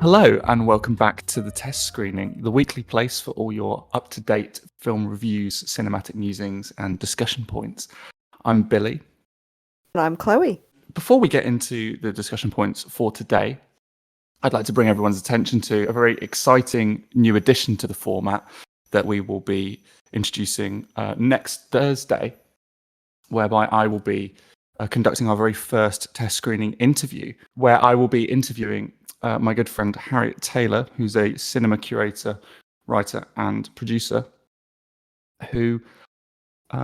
Hello and welcome back to the Test Screening, the weekly place for all your up-to-date film reviews, cinematic musings and discussion points. I'm Billy. And I'm Chloe. Before we get into the discussion points for today, I'd like to bring everyone's attention to a very exciting new addition to the format that we will be introducing next Thursday, whereby I will be conducting our very first test screening interview, where I will be interviewing my good friend Harriet Taylor, who's a cinema curator, writer, and producer, who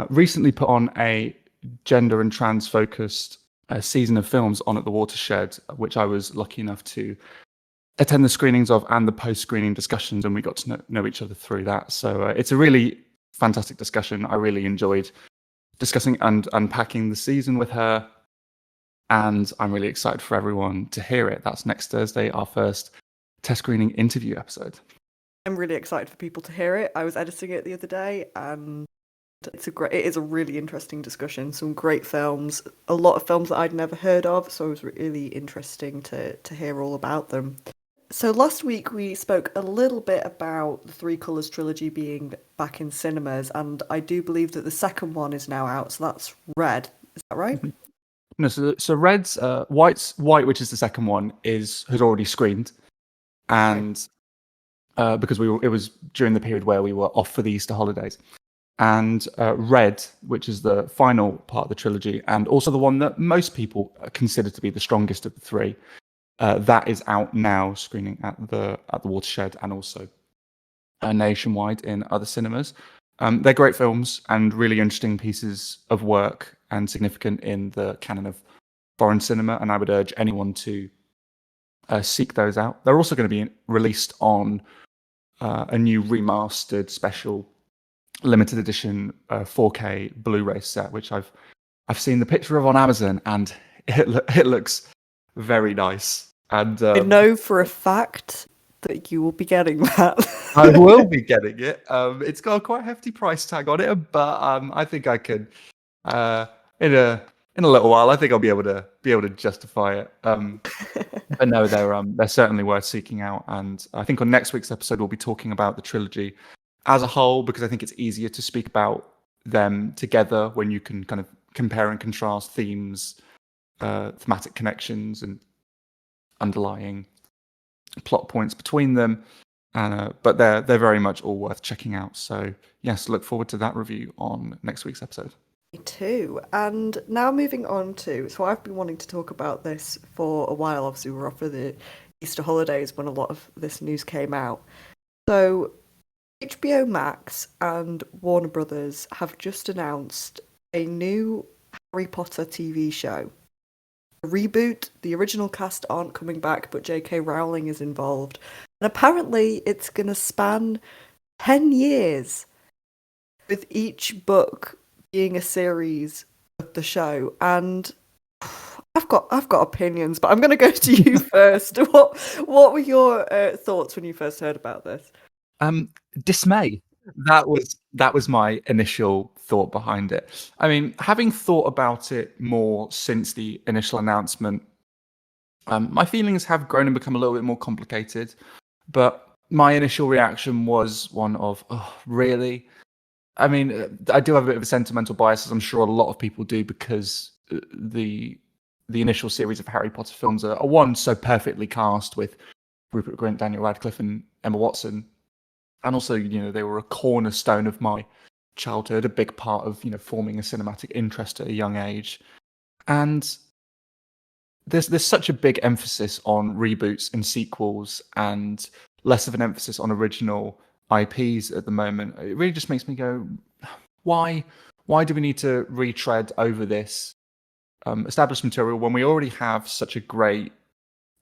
recently put on a gender and trans focused season of films on at the Watershed, which I was lucky enough to attend the screenings of and the post screening discussions, and we got to know each other through that. So it's a really fantastic discussion. I really enjoyed discussing and unpacking the season with her, and I'm really excited for everyone to hear it. That's next Thursday, our first test screening interview episode. I'm really excited for people to hear it. I was editing it the other day, and it is a really interesting discussion. Some great films, a lot of films that I'd never heard of, so it was really interesting to hear all about them. So last week we spoke a little bit about the Three Colours trilogy being back in cinemas, and I do believe that the second one is now out, so that's Red. Is that right? No, so Red's White, which is the second one, has already screened, and because it was during the period where we were off for the Easter holidays, and Red, which is the final part of the trilogy, and also the one that most people consider to be the strongest of the three, that is out now, screening at the Watershed and also nationwide in other cinemas. They're great films and really interesting pieces of work and significant in the canon of foreign cinema, and I would urge anyone to seek those out. They're also going to be released on a new remastered special limited edition 4K Blu-ray set, which I've seen the picture of on Amazon, and it looks very nice. And I know for a fact that you will be getting that. I will be getting it. It's got a quite hefty price tag on it, but I think I could in a little while. I think I'll be able to justify it. But no, they're certainly worth seeking out. And I think on next week's episode we'll be talking about the trilogy as a whole, because I think it's easier to speak about them together when you can kind of compare and contrast themes, thematic connections, and underlying plot points between them. But they're very much all worth checking out. So yes, look forward to that review on next week's episode. Me too. And now moving on to, so I've been wanting to talk about this for a while. Obviously, we're off for the Easter holidays when a lot of this news came out. So HBO Max and Warner Brothers have just announced a new Harry Potter TV show. A reboot. The original cast aren't coming back, but J.K. Rowling is involved. And apparently it's going to span 10 years, with each book being a series of the show. And I've got opinions, but I'm going to go to you first. What were your thoughts when you first heard about this? Dismay. That was my initial thought behind it. I mean, having thought about it more since the initial announcement, my feelings have grown and become a little bit more complicated. But my initial reaction was one of, oh, really? I mean, I do have a bit of a sentimental bias, as I'm sure a lot of people do, because the initial series of Harry Potter films are one, so perfectly cast with Rupert Grint, Daniel Radcliffe, and Emma Watson. And also, they were a cornerstone of my childhood, a big part of, forming a cinematic interest at a young age. And there's such a big emphasis on reboots and sequels and less of an emphasis on original IPs at the moment. It really just makes me go, why do we need to retread over this established material when we already have such a great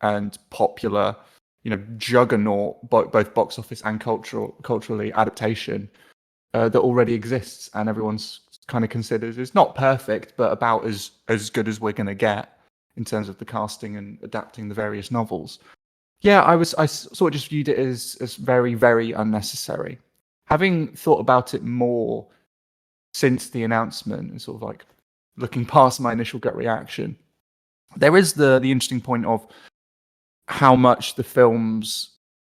and popular, juggernaut, both box office and culturally adaptation that already exists, and everyone's kind of considers is not perfect, but about as good as we're going to get in terms of the casting and adapting the various novels. Yeah, I sort of just viewed it as very, very unnecessary. Having thought about it more since the announcement and sort of like looking past my initial gut reaction, there is the interesting point of how much the films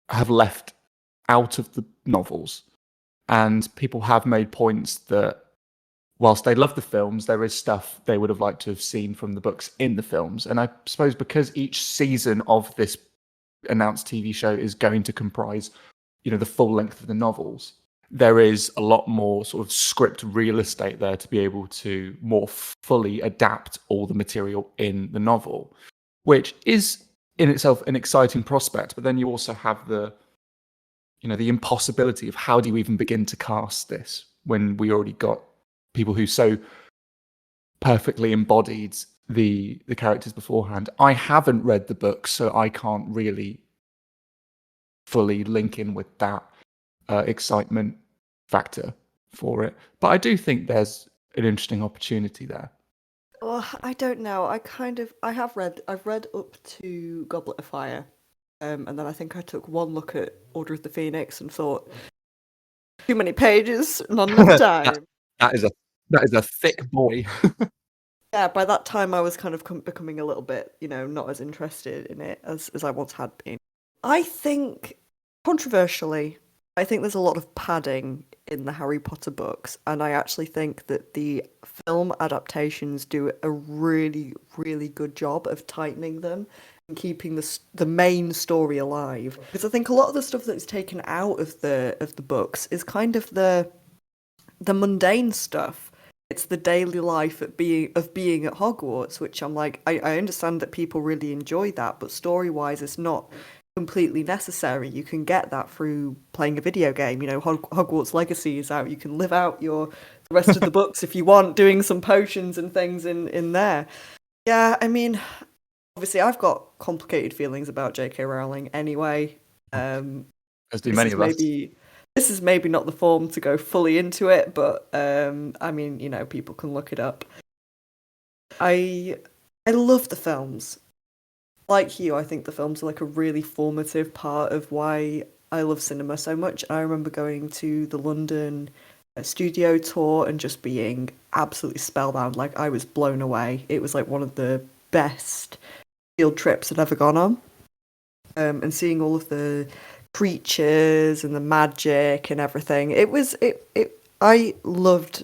have left out of the novels. And people have made points that whilst they love the films, there is stuff they would have liked to have seen from the books in the films. And I suppose because each season of this announced TV show is going to comprise, the full length of the novels, there is a lot more sort of script real estate there to be able to more fully adapt all the material in the novel, which is in itself an exciting prospect. But then you also have the impossibility of how do you even begin to cast this when we already got people who so perfectly embodied the characters beforehand. I haven't read the book, so I can't really fully link in with that excitement factor for it. But I do think there's an interesting opportunity there. Well, I don't know. I've read up to Goblet of Fire, and then I think I took one look at Order of the Phoenix and thought, too many pages, not enough time. that is a thick boy. Yeah, by that time I was kind of becoming a little bit, not as interested in it as I once had been. I think, controversially, I think there's a lot of padding in the Harry Potter books, and I actually think that the film adaptations do a really, really good job of tightening them and keeping the main story alive. Because I think a lot of the stuff that's taken out of the books is kind of the mundane stuff. It's the daily life of being at Hogwarts, which I'm like, I understand that people really enjoy that, but story-wise, it's not completely necessary. You can get that through playing a video game. Hogwarts Legacy is out. You can live out the rest of the books if you want, doing some potions and things in there. Yeah, I mean, obviously, I've got complicated feelings about J.K. Rowling anyway. As do many of us. This is maybe not the form to go fully into it, but I mean, people can look it up. I love the films. Like you, I think the films are like a really formative part of why I love cinema so much. I remember going to the London studio tour and just being absolutely spellbound. Like, I was blown away. It was like one of the best field trips I'd ever gone on. And seeing all of the creatures and the magic and everything. I loved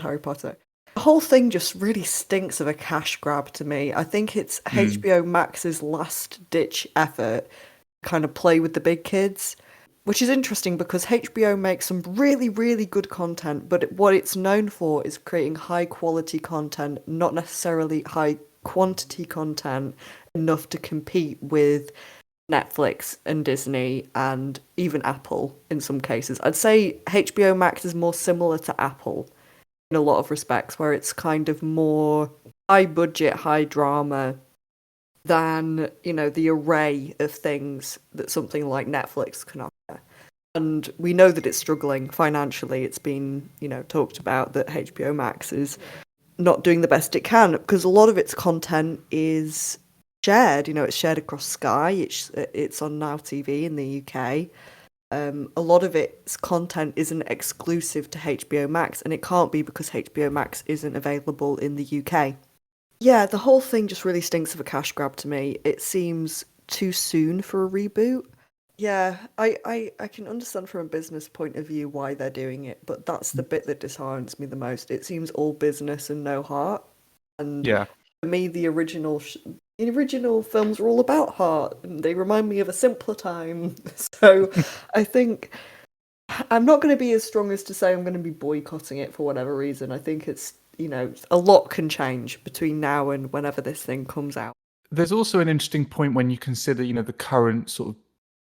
Harry Potter. The whole thing just really stinks of a cash grab to me. I think it's HBO Max's last ditch effort to kind of play with the big kids, which is interesting because HBO makes some really, really good content, but what it's known for is creating high quality content, not necessarily high quantity content enough to compete with Netflix and Disney and even Apple in some cases. I'd say HBO Max is more similar to Apple in a lot of respects, where it's kind of more high budget, high drama than, the array of things that something like Netflix can offer. And we know that it's struggling financially. It's been, talked about that HBO Max is not doing the best it can because a lot of its content is shared. It's shared across Sky. It's on Now TV in the UK. A lot of its content isn't exclusive to HBO Max, and it can't be because HBO Max isn't available in the UK. Yeah, the whole thing just really stinks of a cash grab to me. It seems too soon for a reboot. Yeah, I can understand from a business point of view why they're doing it, but that's the bit that disheartens me the most. It seems all business and no heart. And for me, the original films were all about heart, and they remind me of a simpler time. So I think I'm not going to be as strong as to say I'm going to be boycotting it for whatever reason. I think it's, a lot can change between now and whenever this thing comes out. There's also an interesting point when you consider, the current sort of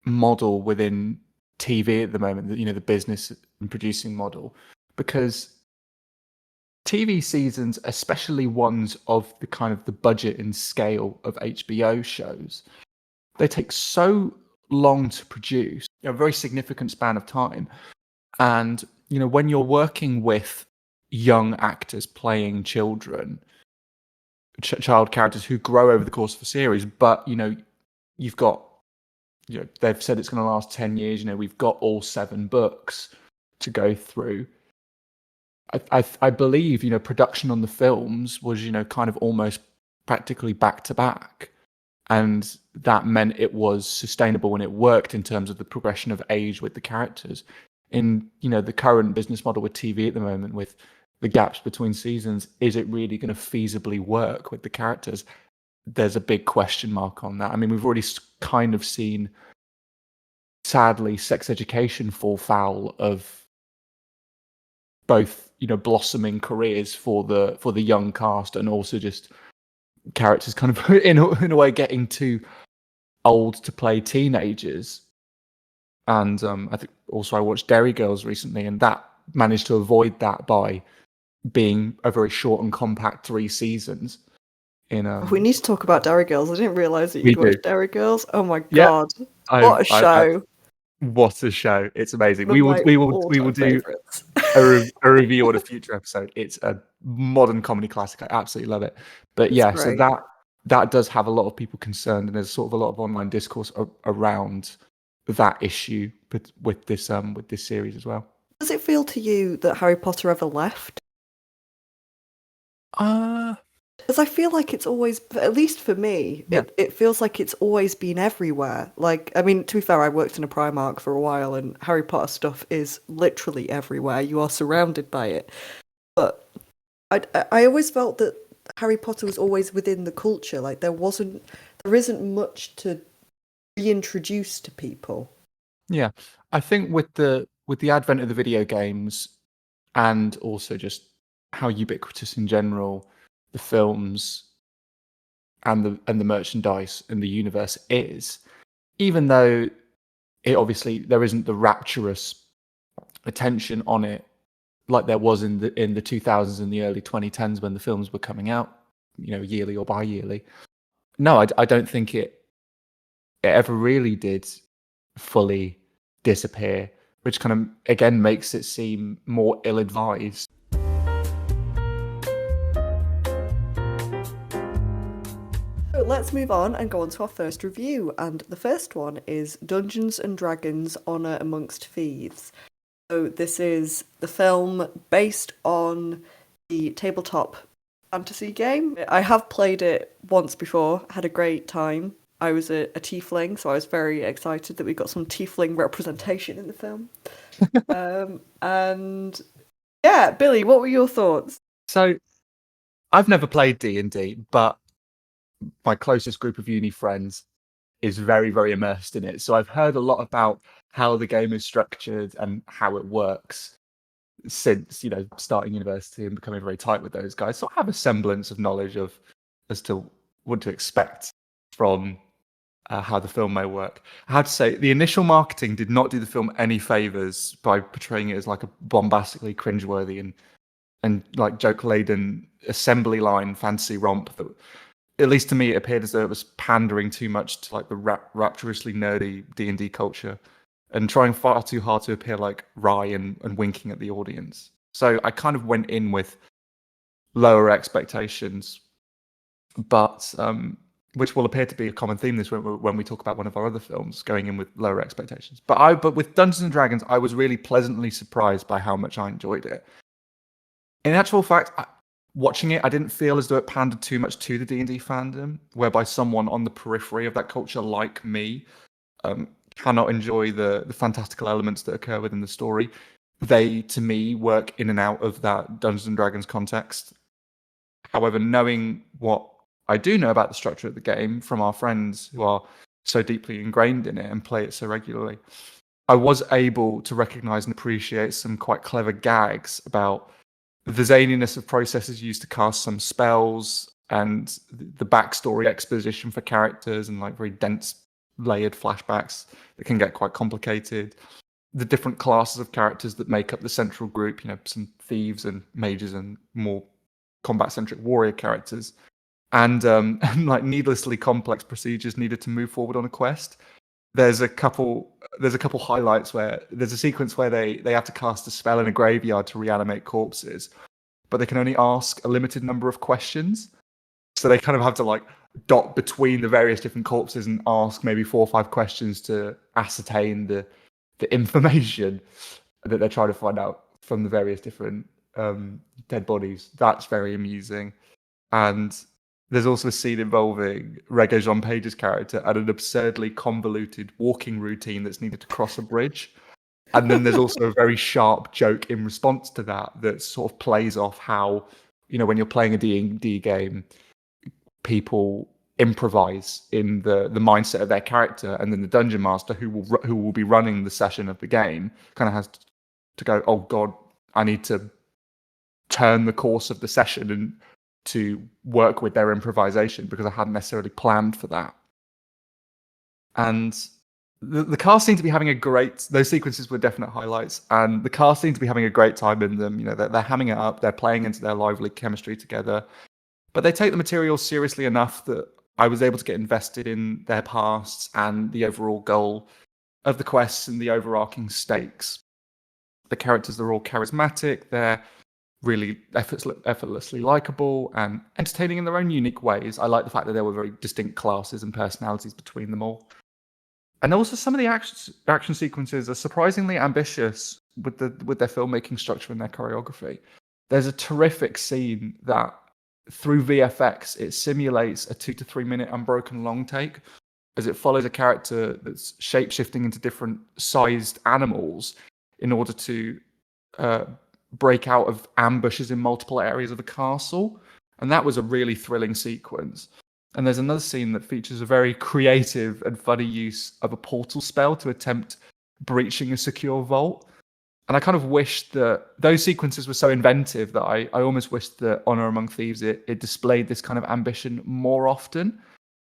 model within TV at the moment, the business and producing model, because TV seasons, especially ones of the kind of the budget and scale of HBO shows, they take so long to produce, a very significant span of time. And, when you're working with young actors playing children, child characters who grow over the course of a series, but, you've got, they've said it's going to last 10 years, we've got all 7 books to go through. I believe, production on the films was, kind of almost practically back to back. and that meant it was sustainable and it worked in terms of the progression of age with the characters. In the current business model with TV at the moment, with the gaps between seasons, is it really going to feasibly work with the characters? There's a big question mark on that. I mean, we've already kind of seen, sadly, Sex Education fall foul of both blossoming careers for the young cast, and also just characters kind of in a way getting too old to play teenagers. And I think also I watched Derry Girls recently, and that managed to avoid that by being a very short and compact 3 seasons. We need to talk about Derry Girls. I didn't realise that We you'd do. watched Derry Girls. Oh my Yeah, god. What a show. what a show! It's amazing. One of my We will all-time do favourites. a review on a future episode. It's a modern comedy classic. I absolutely love it. But It's yeah, so great. that does have a lot of people concerned, and there's sort of a lot of online discourse around that issue with this series as well. Does it feel to you that Harry Potter ever left? Because I feel like it's always, at least for me, Yeah. it feels like it's always been everywhere. Like, I mean, to be fair, I worked in a Primark for a while, and Harry Potter stuff is literally everywhere. You are surrounded by it. But I always felt that Harry Potter was always within the culture. Like, there isn't much to reintroduce to people. Yeah, I think with the advent of the video games, and also just how ubiquitous in general the films and the merchandise and the universe is, even though it obviously there isn't the rapturous attention on it like there was in the 2000s and the early 2010s when the films were coming out, yearly or bi-yearly. No, I don't think it ever really did fully disappear, which kind of again makes it seem more ill-advised. So let's move on and go on to our first review. And the first one is Dungeons and Dragons: Honor Amongst Thieves. So this is the film based on the tabletop fantasy game. I have played it once before, had a great time. I was a tiefling, so I was very excited that we got some tiefling representation in the film. And yeah, Billy, what were your thoughts? So I've never played D&D, but my closest group of uni friends is very, very immersed in it. So I've heard a lot about how the game is structured and how it works since, starting university and becoming very tight with those guys. So I have a semblance of knowledge as to what to expect from how the film may work. I have to say, the initial marketing did not do the film any favors by portraying it as like a bombastically cringeworthy and like joke-laden assembly line fantasy romp that, at least to me, it appeared as though it was pandering too much to like the rapturously nerdy D&D culture and trying far too hard to appear like wry and winking at the audience. So I kind of went in with lower expectations, but which will appear to be a common theme this when we talk about one of our other films, going in with lower expectations. But with Dungeons and Dragons, I was really pleasantly surprised by how much I enjoyed it. In actual fact, watching it, I didn't feel as though it pandered too much to the D&D fandom, whereby someone on the periphery of that culture like me cannot enjoy the fantastical elements that occur within the story. They, to me, work in and out of that Dungeons and Dragons context. However, knowing what I do know about the structure of the game from our friends who are so deeply ingrained in it and play it so regularly, I was able to recognize and appreciate some quite clever gags about the zaniness of processes used to cast some spells and the backstory exposition for characters and like very dense layered flashbacks that can get quite complicated. The different classes of characters that make up the central group, some thieves and mages and more combat-centric warrior characters, and like needlessly complex procedures needed to move forward on a quest. There's a couple highlights where there's a sequence where they have to cast a spell in a graveyard to reanimate corpses, but they can only ask a limited number of questions. So they kind of have to like dot between the various different corpses and ask maybe 4 or 5 questions to ascertain the information that they're trying to find out from the various different dead bodies. That's very amusing. And There's also a scene involving Rego Jean Page's character and an absurdly convoluted walking routine that's needed to cross a bridge. And then there's also a very sharp joke in response to that sort of plays off how, when you're playing a D&D game, people improvise in the mindset of their character, and then the dungeon master who will be running the session of the game kind of has to go, oh god, I need to turn the course of the session and to work with their improvisation because I hadn't necessarily planned for that. And the cast seemed to be having those sequences were definite highlights, and the cast seemed to be having a great time in them. They're hamming it up, they're playing into their lively chemistry together, but they take the material seriously enough that I was able to get invested in their pasts and the overall goal of the quests and the overarching stakes. The characters are all charismatic, they're really effortlessly likable and entertaining in their own unique ways. I like the fact that there were very distinct classes and personalities between them all. And also some of the action sequences are surprisingly ambitious with their filmmaking structure and their choreography. There's a terrific scene that, through VFX, it simulates a 2 to 3 minute unbroken long take as it follows a character that's shape-shifting into different sized animals in order to break out of ambushes in multiple areas of the castle. And that was a really thrilling sequence. And there's another scene that features a very creative and funny use of a portal spell to attempt breaching a secure vault. And I kind of wished that those sequences were so inventive that I almost wished that Honor Among Thieves, it displayed this kind of ambition more often,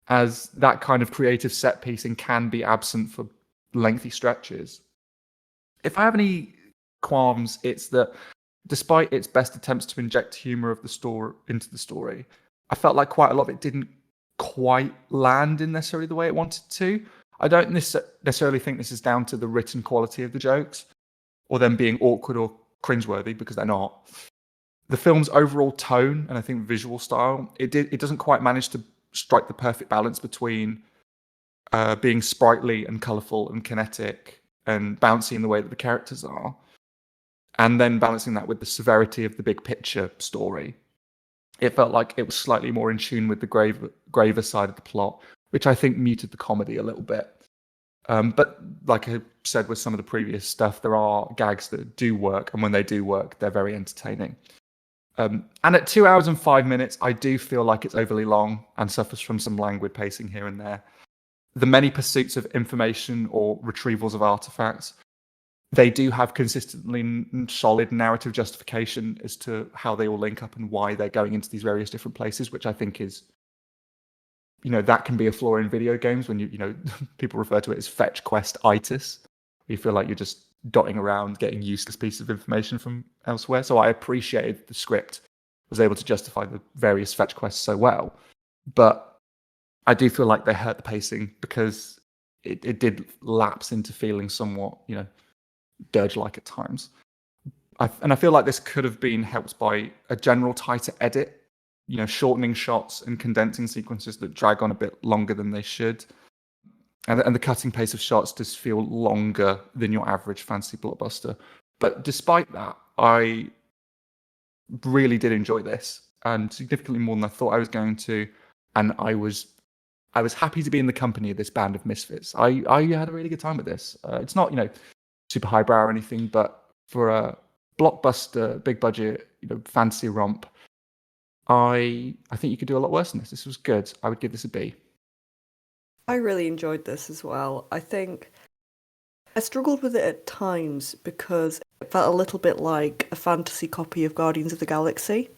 as that kind of creative set piecing can be absent for lengthy stretches. If I have any qualms, it's that despite its best attempts to inject humor of the story into the story, I felt like quite a lot of it didn't quite land in necessarily the way it wanted to. I don't necessarily think this is down to the written quality of the jokes or them being awkward or cringeworthy, because they're not. The film's overall tone and I think visual style, it doesn't quite manage to strike the perfect balance between being sprightly and colourful and kinetic and bouncy in the way that the characters are, and then balancing that with the severity of the big picture story. It felt like it was slightly more in tune with the graver side of the plot, which I think muted the comedy a little bit. But like I said with some of the previous stuff, there are gags that do work, and when they do work, they're very entertaining. And at 2 hours and 5 minutes, I do feel like it's overly long and suffers from some languid pacing here and there. The many pursuits of information or retrievals of artifacts, they do have consistently solid narrative justification as to how they all link up and why they're going into these various different places, which I think is, that can be a flaw in video games when people refer to it as fetch quest-itis. You feel like you're just dotting around getting useless pieces of information from elsewhere. So I appreciated the script was able to justify the various fetch quests so well. But I do feel like they hurt the pacing because it did lapse into feeling somewhat, dirge-like at times. And I feel like this could have been helped by a general tighter edit, shortening shots and condensing sequences that drag on a bit longer than they should. And the cutting pace of shots does feel longer than your average fantasy blockbuster. But despite that, I really did enjoy this, and significantly more than I thought I was going to. And I was happy to be in the company of this band of misfits. I had a really good time with this. It's not, super highbrow or anything, but for a blockbuster, big budget, fantasy romp, I think you could do a lot worse than this. This was good. I would give this a B. I really enjoyed this as well. I think I struggled with it at times because it felt a little bit like a fantasy copy of Guardians of the Galaxy.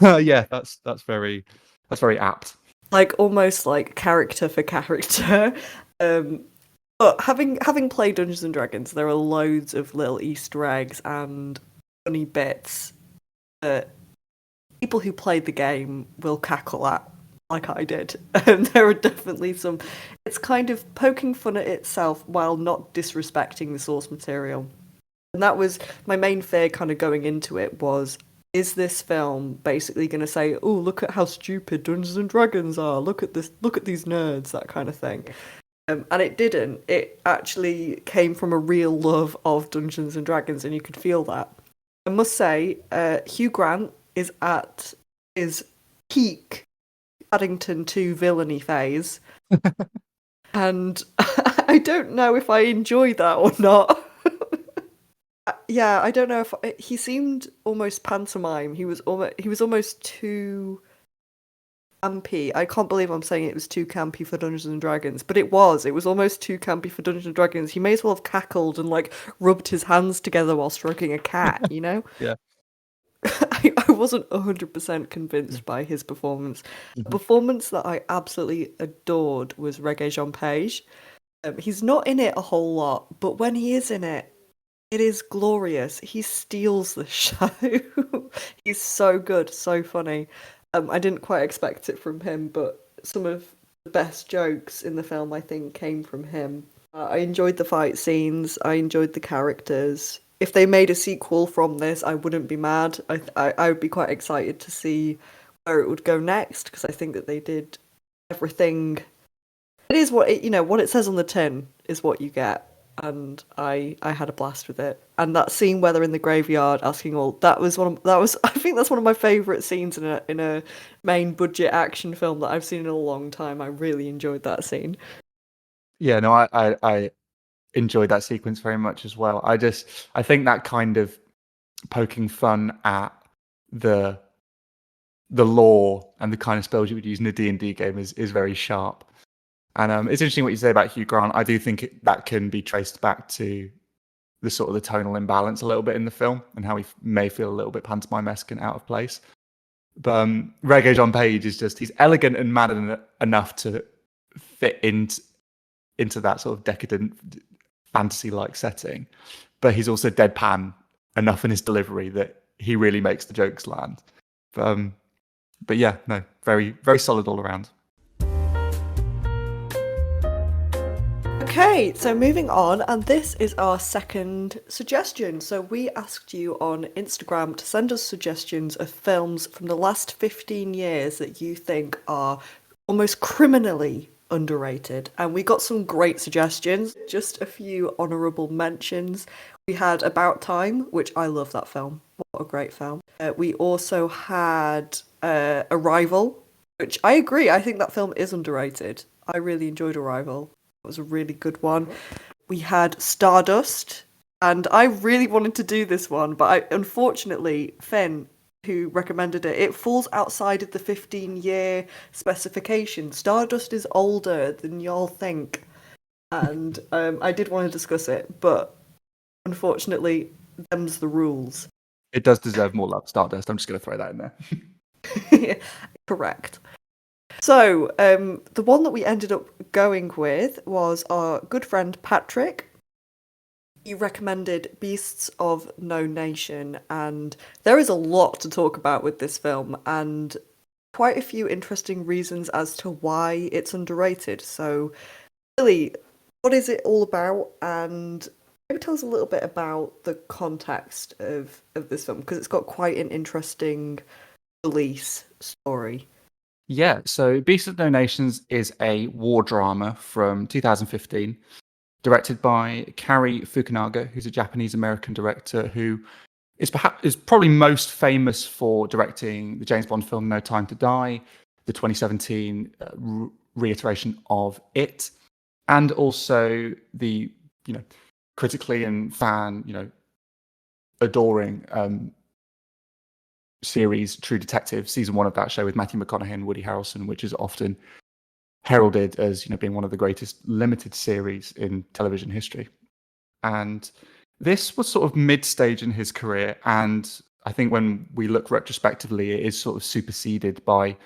Yeah, that's very apt. Like almost like character for character. But having played Dungeons and Dragons, there are loads of little Easter eggs and funny bits that people who played the game will cackle at, like I did. And there are definitely some. It's kind of poking fun at itself while not disrespecting the source material. And that was my main fear kind of going into it was, is this film basically going to say, oh, look at how stupid Dungeons and Dragons are, look at this, look at these nerds, that kind of thing. And it didn't. It actually came from a real love of Dungeons and Dragons, and you could feel that. I must say, Hugh Grant is at his peak Paddington 2 villainy phase. And I don't know if I enjoy that or not. Yeah, I don't know if he seemed almost pantomime. He was almost too campy. I can't believe I'm saying it was too campy for Dungeons and Dragons, but it was. It was almost too campy for Dungeons and Dragons. He may as well have cackled and like rubbed his hands together while stroking a cat, you know? Yeah. I wasn't 100% convinced by his performance. The performance that I absolutely adored was Regé Jean Page. He's not in it a whole lot, but when he is in it, it is glorious. He steals the show. He's so good, so funny. I didn't quite expect it from him, but some of the best jokes in the film, I think, came from him. I enjoyed the fight scenes. I enjoyed the characters. If they made a sequel from this, I wouldn't be mad. I would be quite excited to see where it would go next because I think that they did everything. It is what what it says on the tin is what you get, and I had a blast with it. And that scene where they're in the graveyard asking all that was I think that's one of my favourite scenes in a main budget action film that I've seen in a long time. I really enjoyed that scene. Yeah, no, I enjoyed that sequence very much as well. I think that kind of poking fun at the lore and the kind of spells you would use in a D&D game is very sharp. And it's interesting what you say about Hugh Grant. I do think that can be traced back to the sort of the tonal imbalance a little bit in the film and how he may feel a little bit pantomime-esque and out of place. But Regé Jean Page is just, he's elegant and mad enough to fit into that sort of decadent fantasy-like setting. But he's also deadpan enough in his delivery that he really makes the jokes land. But yeah, no, very, very solid all around. Okay, so moving on, and this is our second suggestion. So we asked you on Instagram to send us suggestions of films from the last 15 years that you think are almost criminally underrated. And we got some great suggestions, just a few honourable mentions. We had About Time, which I love that film. What a great film. We also had Arrival, which I agree, I think that film is underrated. I really enjoyed Arrival. It was a really good one. We had Stardust, and I really wanted to do this one, but unfortunately, Finn, who recommended it falls outside of the 15-year specification. Stardust is older than y'all think, and I did want to discuss it, but unfortunately, them's the rules. It does deserve more love, Stardust. I'm just going to throw that in there. Correct. So, the one that we ended up going with was our good friend Patrick. He recommended Beasts of No Nation, and there is a lot to talk about with this film, and quite a few interesting reasons as to why it's underrated. So, really, what is it all about? And maybe tell us a little bit about the context of this film, because it's got quite an interesting release story. Yeah, so Beasts of No Nations is a war drama from 2015, directed by Cary Fukunaga, who's a Japanese-American director who is probably most famous for directing the James Bond film No Time to Die, the 2017 reiteration of It, and also the critically and fan adoring series True Detective, season 1 of that show with Matthew McConaughey and Woody Harrelson, which is often heralded as being one of the greatest limited series in television history. And this was sort of mid-stage in his career, and I think when we look retrospectively, it is sort of superseded by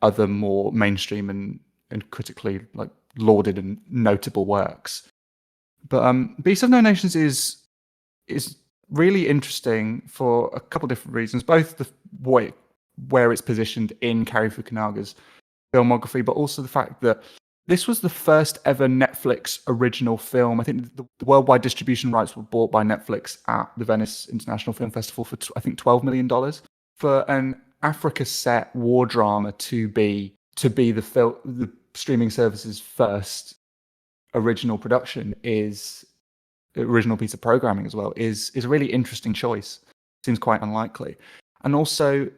other more mainstream and critically lauded and notable works. But Beasts of No Nations is really interesting for a couple of different reasons, both the way where it's positioned in Cary Fukunaga's filmography, but also the fact that this was the first ever Netflix original film. I think the worldwide distribution rights were bought by Netflix at the Venice International Film Festival for I think $12 million. For an Africa set war drama to be the streaming service's first original production original piece of programming as well is a really interesting choice. Seems quite unlikely. And also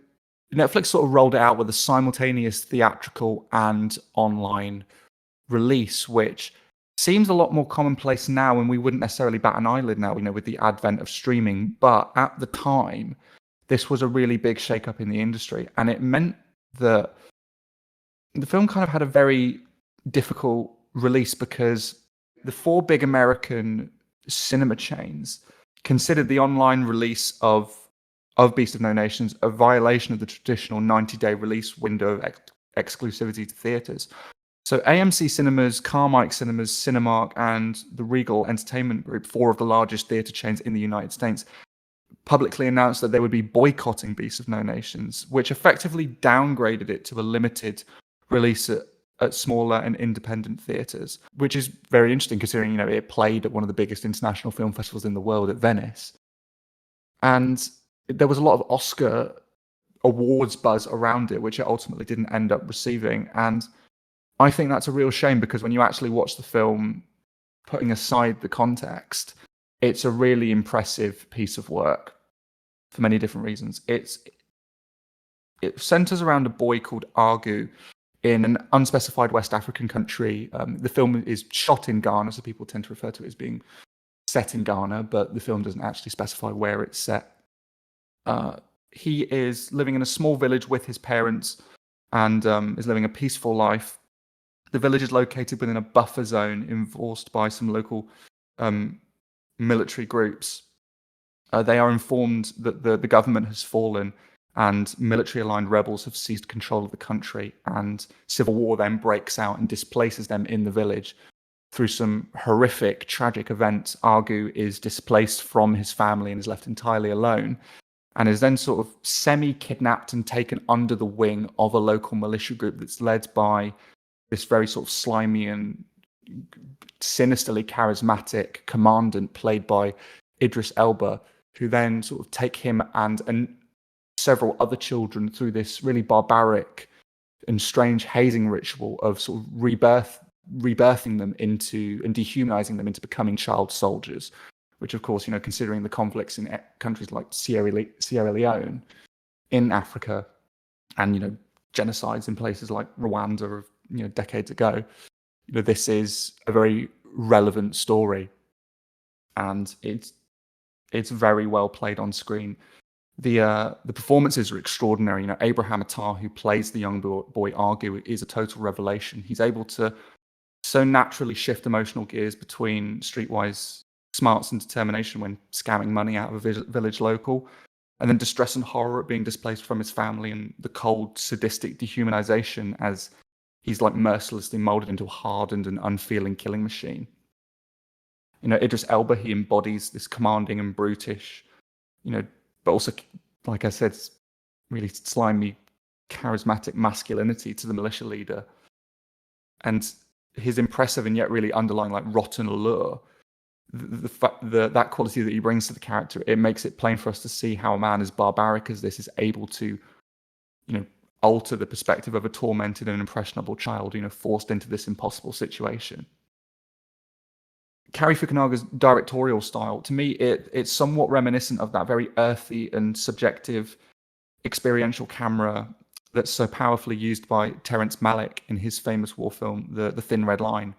Netflix sort of rolled it out with a simultaneous theatrical and online release, which seems a lot more commonplace now, and we wouldn't necessarily bat an eyelid now, with the advent of streaming. But at the time, this was a really big shakeup in the industry, and it meant that the film kind of had a very difficult release because the four big American cinema chains considered the online release of Beast of No Nations a violation of the traditional 90-day release window of exclusivity to theaters. So AMC Cinemas, Carmike Cinemas, Cinemark, and the Regal Entertainment Group, four of the largest theater chains in the United States, publicly announced that they would be boycotting Beast of No Nations, which effectively downgraded it to a limited release at smaller and independent theaters, which is very interesting considering, it played at one of the biggest international film festivals in the world at Venice. And there was a lot of Oscar awards buzz around it, which it ultimately didn't end up receiving. And I think that's a real shame because when you actually watch the film, putting aside the context, it's a really impressive piece of work for many different reasons. It centers around a boy called Argu in an unspecified West African country. The film is shot in Ghana, so people tend to refer to it as being set in Ghana, but the film doesn't actually specify where it's set. He is living in a small village with his parents and is living a peaceful life. The village is located within a buffer zone enforced by some local military groups. They are informed that the government has fallen and military-aligned rebels have seized control of the country, and civil war then breaks out and displaces them in the village. Through some horrific, tragic events, Argu is displaced from his family and is left entirely alone, and is then sort of semi-kidnapped and taken under the wing of a local militia group that's led by this very sort of slimy and sinisterly charismatic commandant played by Idris Elba, who then sort of take him and several other children through this really barbaric and strange hazing ritual of sort of rebirthing them into and dehumanizing them into becoming child soldiers, which of course, considering the conflicts in countries like Sierra Leone in Africa and, genocides in places like Rwanda of, decades ago, this is a very relevant story, and it's very well played on screen. The performances are extraordinary. Abraham Attar, who plays the young boy Argu, is a total revelation. He's able to so naturally shift emotional gears between streetwise smarts and determination when scamming money out of a village local, and then distress and horror at being displaced from his family, and the cold, sadistic dehumanization as he's like mercilessly molded into a hardened and unfeeling killing machine. Idris Elba, he embodies this commanding and brutish, but also, like I said, really slimy, charismatic masculinity to the militia leader. And his impressive and yet really underlying, like, rotten allure, that quality that he brings to the character, it makes it plain for us to see how a man as barbaric as this is able to, alter the perspective of a tormented and impressionable child, forced into this impossible situation. Cary Fukunaga's directorial style, to me, it's somewhat reminiscent of that very earthy and subjective experiential camera that's so powerfully used by Terrence Malick in his famous war film, The Thin Red Line,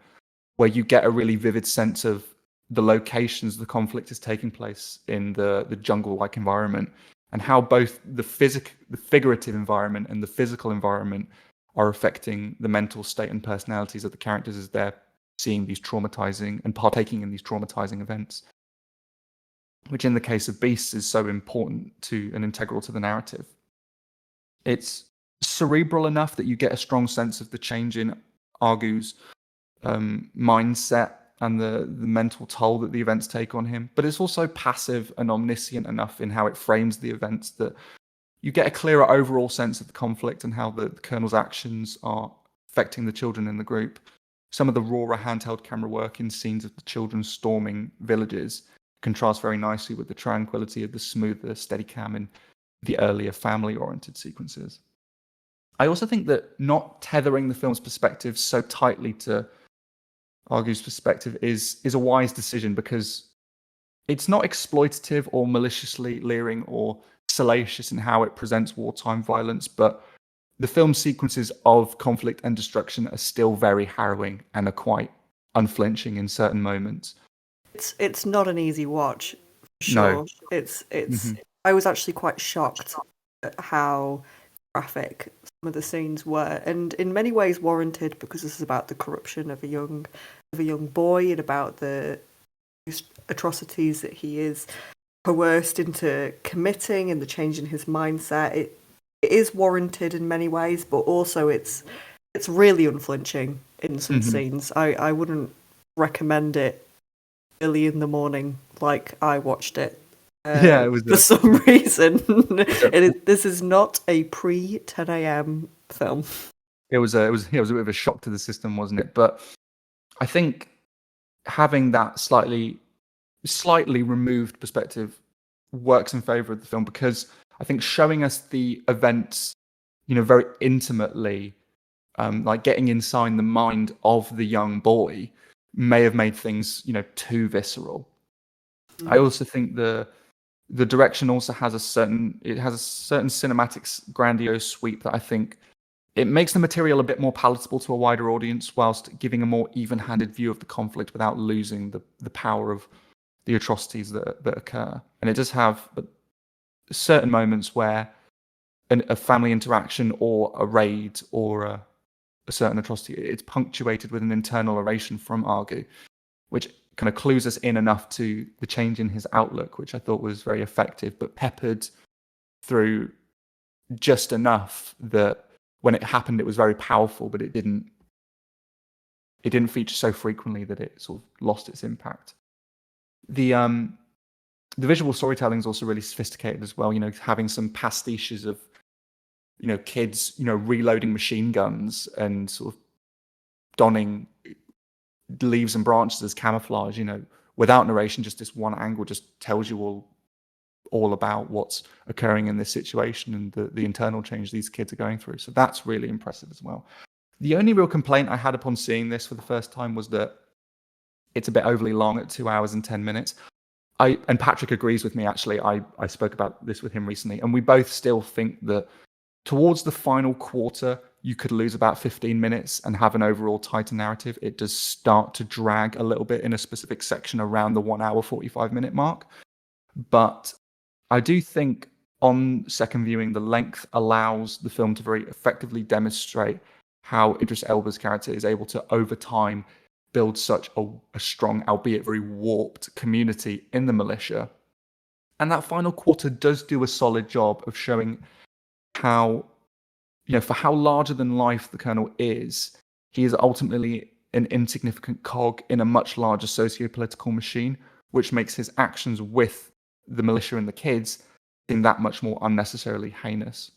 where you get a really vivid sense of the locations the conflict is taking place in, the jungle-like environment, and how both the figurative environment and the physical environment are affecting the mental state and personalities of the characters as they're seeing these traumatizing and partaking in these traumatizing events, which in the case of Beasts is so important to and integral to the narrative. It's cerebral enough that you get a strong sense of the change in Argu's mindset and the mental toll that the events take on him, but it's also passive and omniscient enough in how it frames the events that you get a clearer overall sense of the conflict and how the Colonel's actions are affecting the children in the group. Some of the rawer handheld camera work in scenes of the children storming villages contrasts very nicely with the tranquility of the smoother Steadicam in the earlier family-oriented sequences. I also think that not tethering the film's perspective so tightly to Argu's perspective is a wise decision, because it's not exploitative or maliciously leering or salacious in how it presents wartime violence, but the film sequences of conflict and destruction are still very harrowing and are quite unflinching in certain moments. It's not an easy watch, for No. sure. It's Hmm. I was actually quite shocked at how graphic some of the scenes were, and in many ways warranted, because this is about the corruption of a young boy and about the atrocities that he is coerced into committing and the change in his mindset. It is warranted in many ways, but also it's really unflinching in some scenes. I wouldn't recommend it early in the morning like I watched it. Yeah, it was For some reason. a, This is not a pre 10 a.m. film. it was a bit of a shock to the system, wasn't it? But I think having that slightly removed perspective works in favor of the film, because I think showing us the events, very intimately, like getting inside the mind of the young boy, may have made things, too visceral. I also think the direction also has a certain cinematic grandiose sweep that I think it makes the material a bit more palatable to a wider audience, whilst giving a more even-handed view of the conflict without losing the power of the atrocities that occur. And it does have certain moments where a family interaction or a raid or a certain atrocity, it's punctuated with an internal oration from Argu, which kind of clues us in enough to the change in his outlook, which I thought was very effective, but peppered through just enough that when it happened, it was very powerful, but it didn't feature so frequently that it sort of lost its impact. The visual storytelling is also really sophisticated as well. Having some pastiches of kids reloading machine guns and sort of donning leaves and branches as camouflage. Without narration, just this one angle just tells you all about what's occurring in this situation and the internal change these kids are going through. So that's really impressive as well. The only real complaint I had upon seeing this for the first time was that it's a bit overly long at 2 hours and 10 minutes. And Patrick agrees with me, actually. I spoke about this with him recently, and we both still think that towards the final quarter, you could lose about 15 minutes and have an overall tighter narrative. It does start to drag a little bit in a specific section around the 1 hour, 45-minute mark. But I do think on second viewing, the length allows the film to very effectively demonstrate how Idris Elba's character is able to, over time, build such a strong, albeit very warped, community in the militia. And that final quarter does do a solid job of showing how, for how larger than life the Colonel is, he is ultimately an insignificant cog in a much larger socio-political machine, which makes his actions with the militia and the kids seem that much more unnecessarily heinous.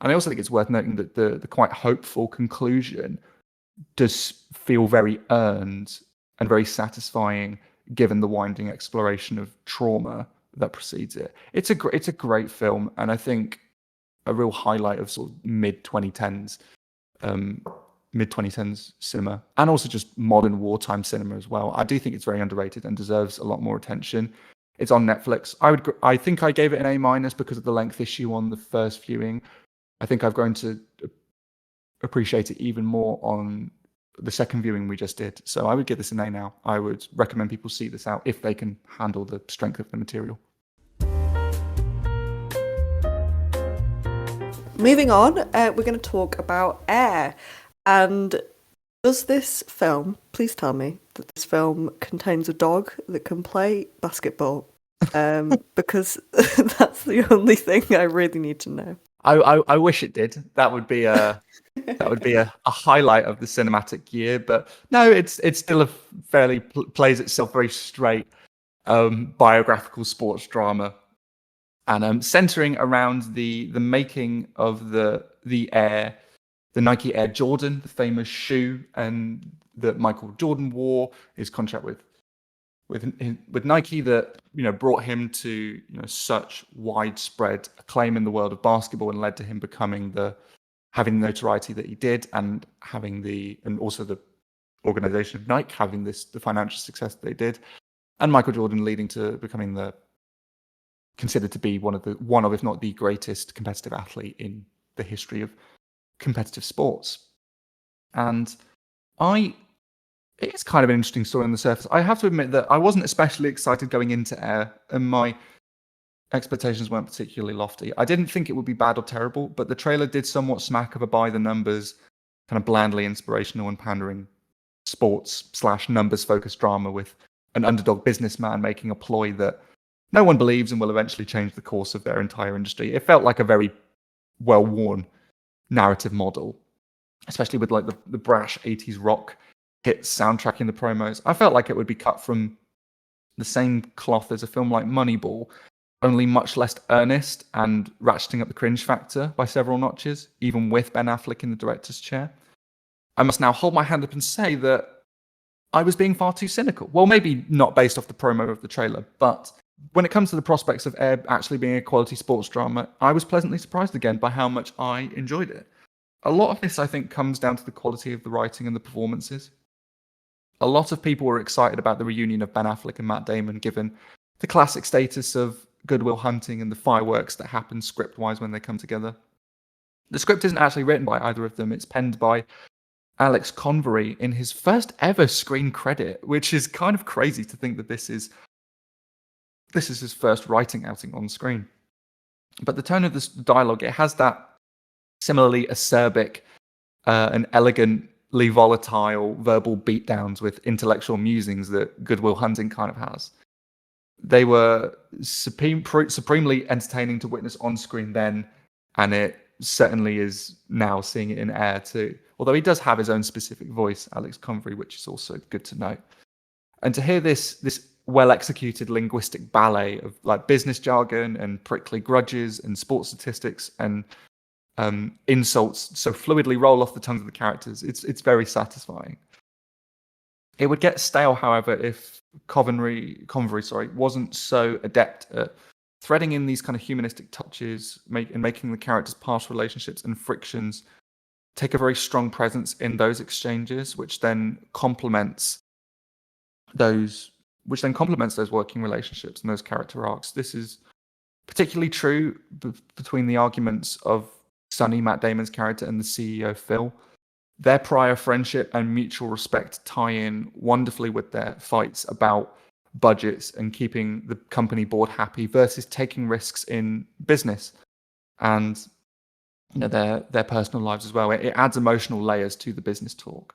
And I also think it's worth noting that the quite hopeful conclusion does feel very earned and very satisfying, given the winding exploration of trauma that precedes it. It's a great film, and I think a real highlight of sort of mid 2010s cinema, and also just modern wartime cinema as well. I do think it's very underrated and deserves a lot more attention. It's on Netflix. I think I gave it an A- because of the length issue on the first viewing. I think I've grown to appreciate it even more on the second viewing we just did. So I would give this an A now. I would recommend people see this out if they can handle the strength of the material. Moving on, we're going to talk about Air. And does this film, please tell me that this film contains a dog that can play basketball? Because that's the only thing I really need to know. I wish it did. That would be a highlight of the cinematic year. But no, it's still a fairly plays itself very straight biographical sports drama, and centering around the making of the Air, the Nike Air Jordan, the famous shoe, and that Michael Jordan wore, his contract with Nike that brought him to such widespread acclaim in the world of basketball and led to him becoming having the notoriety that he did, and also the organization of Nike having the financial success that they did, and Michael Jordan leading to becoming the considered to be one of, if not the greatest competitive athlete in the history of competitive sports. And it's kind of an interesting story on the surface. I have to admit that I wasn't especially excited going into Air, and my expectations weren't particularly lofty. I didn't think it would be bad or terrible, but the trailer did somewhat smack of a by the numbers, kind of blandly inspirational and pandering sports/numbers focused drama with an underdog businessman making a ploy that no one believes and will eventually change the course of their entire industry. It felt like a very well-worn narrative model, especially with like the brash 80s rock hits soundtracking the promos. I felt like it would be cut from the same cloth as a film like Moneyball, only much less earnest and ratcheting up the cringe factor by several notches, even with Ben Affleck in the director's chair. I must now hold my hand up and say that I was being far too cynical. Well, maybe not based off the promo of the trailer, but when it comes to the prospects of Air actually being a quality sports drama, I was pleasantly surprised again by how much I enjoyed it. A lot of this, I think, comes down to the quality of the writing and the performances. A lot of people were excited about the reunion of Ben Affleck and Matt Damon, given the classic status of Good Will Hunting and the fireworks that happen script-wise when they come together. The script isn't actually written by either of them. It's penned by Alex Convery in his first ever screen credit, which is kind of crazy to think that this is his first writing outing on screen. But the tone of this dialogue, it has that similarly acerbic and elegantly volatile verbal beatdowns with intellectual musings that Good Will Hunting kind of has. They were supremely entertaining to witness on screen then, and it certainly is now seeing it in Air too. Although he does have his own specific voice, Alex Convery, which is also good to note. And to hear this well-executed linguistic ballet of like business jargon and prickly grudges and sports statistics and insults so fluidly roll off the tongues of the characters, it's very satisfying. It would get stale, however, if Convery wasn't so adept at threading in these kind of humanistic touches and making the characters' past relationships and frictions take a very strong presence in those exchanges, which then complements those working relationships and those character arcs. This is particularly true between the arguments of Sonny, Matt Damon's character, and the CEO, Phil. Their prior friendship and mutual respect tie in wonderfully with their fights about budgets and keeping the company board happy versus taking risks in business and their personal lives as well. It adds emotional layers to the business talk,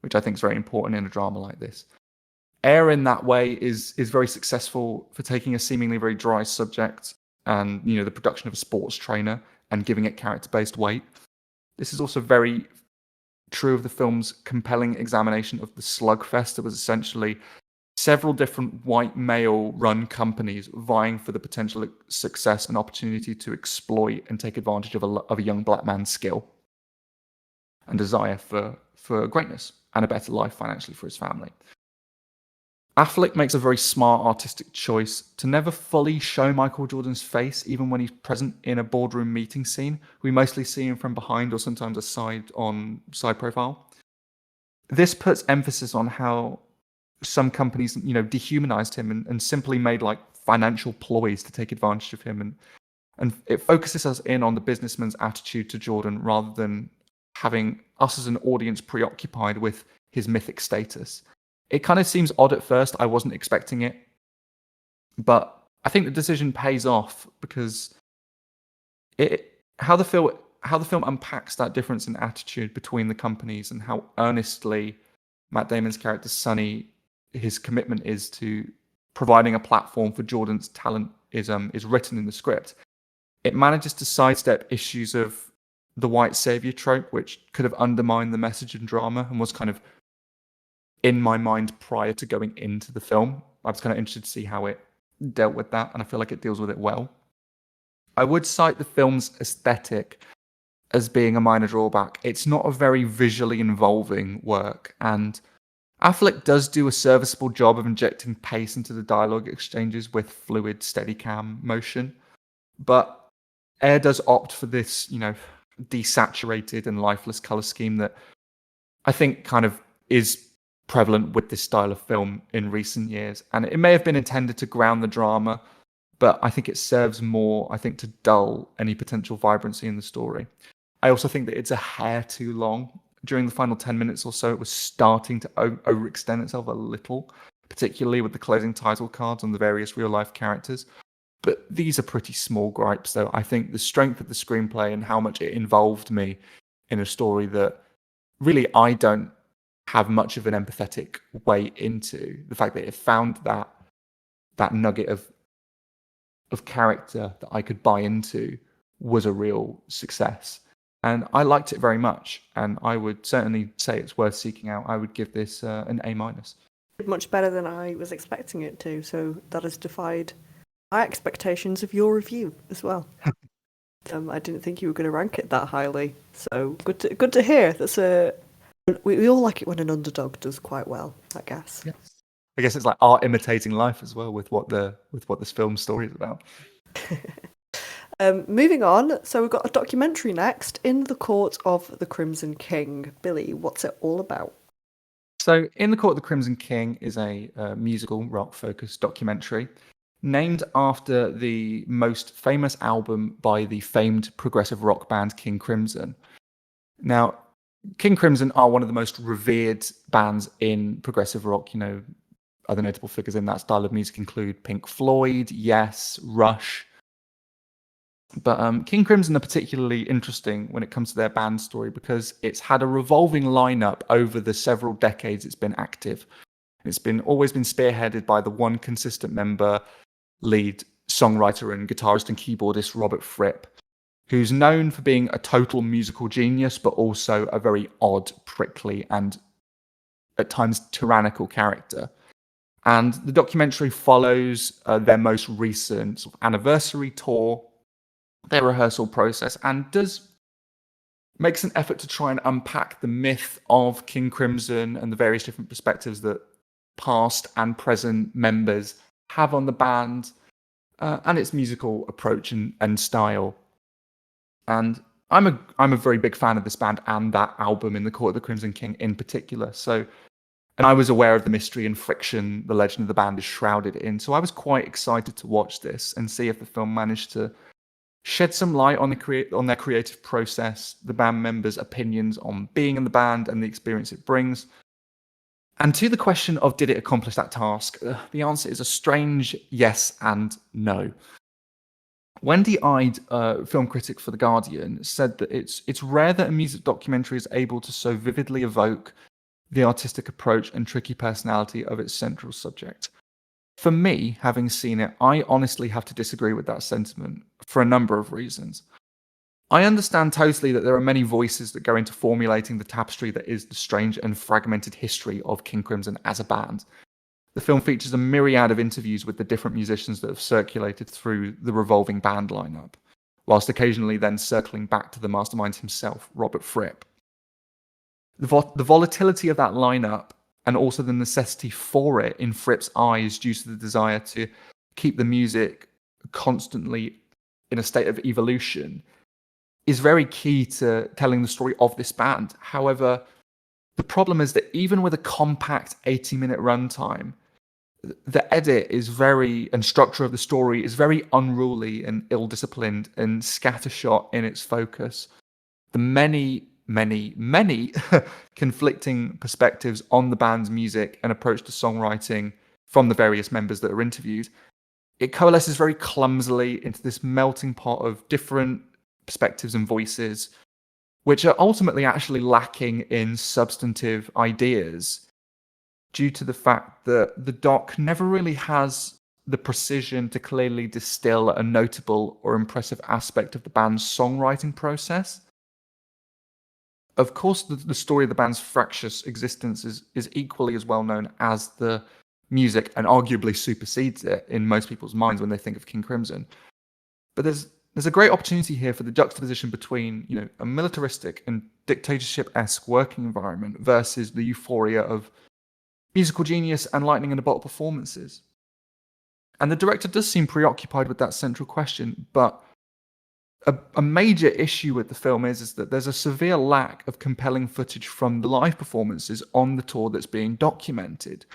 which I think is very important in a drama like this. Air in that way is very successful for taking a seemingly very dry subject and the production of a sports trainer and giving it character-based weight. This is also very true of the film's compelling examination of the slugfest that was essentially several different white male-run companies vying for the potential success and opportunity to exploit and take advantage of a young black man's skill and desire for greatness and a better life financially for his family. Affleck makes a very smart artistic choice to never fully show Michael Jordan's face, even when he's present in a boardroom meeting scene. We mostly see him from behind or sometimes a side profile. This puts emphasis on how some companies, dehumanized him and simply made like financial ploys to take advantage of him. And it focuses us in on the businessman's attitude to Jordan rather than having us as an audience preoccupied with his mythic status. It kind of seems odd at first. I wasn't expecting it. But I think the decision pays off because how the film unpacks that difference in attitude between the companies and how earnestly Matt Damon's character Sonny, his commitment is to providing a platform for Jordan's talent is written in the script. It manages to sidestep issues of the white savior trope, which could have undermined the message and drama, and was kind of in my mind prior to going into the film. I was kind of interested to see how it dealt with that, and I feel like it deals with it well. I would cite the film's aesthetic as being a minor drawback. It's not a very visually involving work, and Affleck does do a serviceable job of injecting pace into the dialogue exchanges with fluid Steadicam motion, but Air does opt for this, desaturated and lifeless color scheme that I think kind of is prevalent with this style of film in recent years. And it may have been intended to ground the drama, but I think it serves more, I think, to dull any potential vibrancy in the story. I also think that it's a hair too long. During the final 10 minutes or so, it was starting to overextend itself a little, particularly with the closing title cards on the various real-life characters. But these are pretty small gripes, though. I think the strength of the screenplay and how much it involved me in a story that really I don't have much of an empathetic way into, the fact that it found that nugget of character that I could buy into was a real success. And I liked it very much, and I would certainly say it's worth seeking out. I would give this an A-. Much better than I was expecting it to, so that has defied my expectations of your review as well. I didn't think you were going to rank it that highly, so good to hear. We all like it when an underdog does quite well, I guess. Yes. I guess it's like art imitating life as well with what this film story is about. Moving on, so we've got a documentary next, In the Court of the Crimson King. Billy, what's it all about? So, In the Court of the Crimson King is a musical rock-focused documentary named after the most famous album by the famed progressive rock band King Crimson. Now, King Crimson are one of the most revered bands in progressive rock. You know, other notable figures in that style of music include Pink Floyd, Yes, Rush. But King Crimson are particularly interesting when it comes to their band story because it's had a revolving lineup over the several decades it's been active. It's always been spearheaded by the one consistent member, lead songwriter and guitarist and keyboardist Robert Fripp, who's known for being a total musical genius, but also a very odd, prickly, and at times tyrannical character. And the documentary follows their most recent sort of anniversary tour, their rehearsal process, and makes an effort to try and unpack the myth of King Crimson and the various different perspectives that past and present members have on the band and its musical approach and style. And I'm a very big fan of this band and that album, In the Court of the Crimson King, in particular. And I was aware of the mystery and friction the legend of the band is shrouded in. So I was quite excited to watch this and see if the film managed to shed some light on their creative process, the band members' opinions on being in the band and the experience it brings. And to the question of did it accomplish that task, the answer is a strange yes and no. Wendy Ide, film critic for The Guardian, said that it's rare that a music documentary is able to so vividly evoke the artistic approach and tricky personality of its central subject. For me, having seen it, I honestly have to disagree with that sentiment for a number of reasons. I understand totally that there are many voices that go into formulating the tapestry that is the strange and fragmented history of King Crimson as a band. The film features a myriad of interviews with the different musicians that have circulated through the revolving band lineup, whilst occasionally then circling back to the mastermind himself, Robert Fripp. The volatility of that lineup and also the necessity for it in Fripp's eyes due to the desire to keep the music constantly in a state of evolution is very key to telling the story of this band. However, the problem is that even with a compact 80-minute runtime, the edit and structure of the story is very unruly and ill-disciplined and scattershot in its focus. The many conflicting perspectives on the band's music and approach to songwriting from the various members that are interviewed, it coalesces very clumsily into this melting pot of different perspectives and voices, which are ultimately actually lacking in substantive ideas due to the fact that the doc never really has the precision to clearly distill a notable or impressive aspect of the band's songwriting process. Of course, the story of the band's fractious existence is equally as well known as the music and arguably supersedes it in most people's minds when they think of King Crimson. But there's a great opportunity here for the juxtaposition between, you know, a militaristic and dictatorship-esque working environment versus the euphoria of musical genius and lightning in a bottle performances. And the director does seem preoccupied with that central question, but a major issue with the film is that there's a severe lack of compelling footage from the live performances on the tour that's being documented,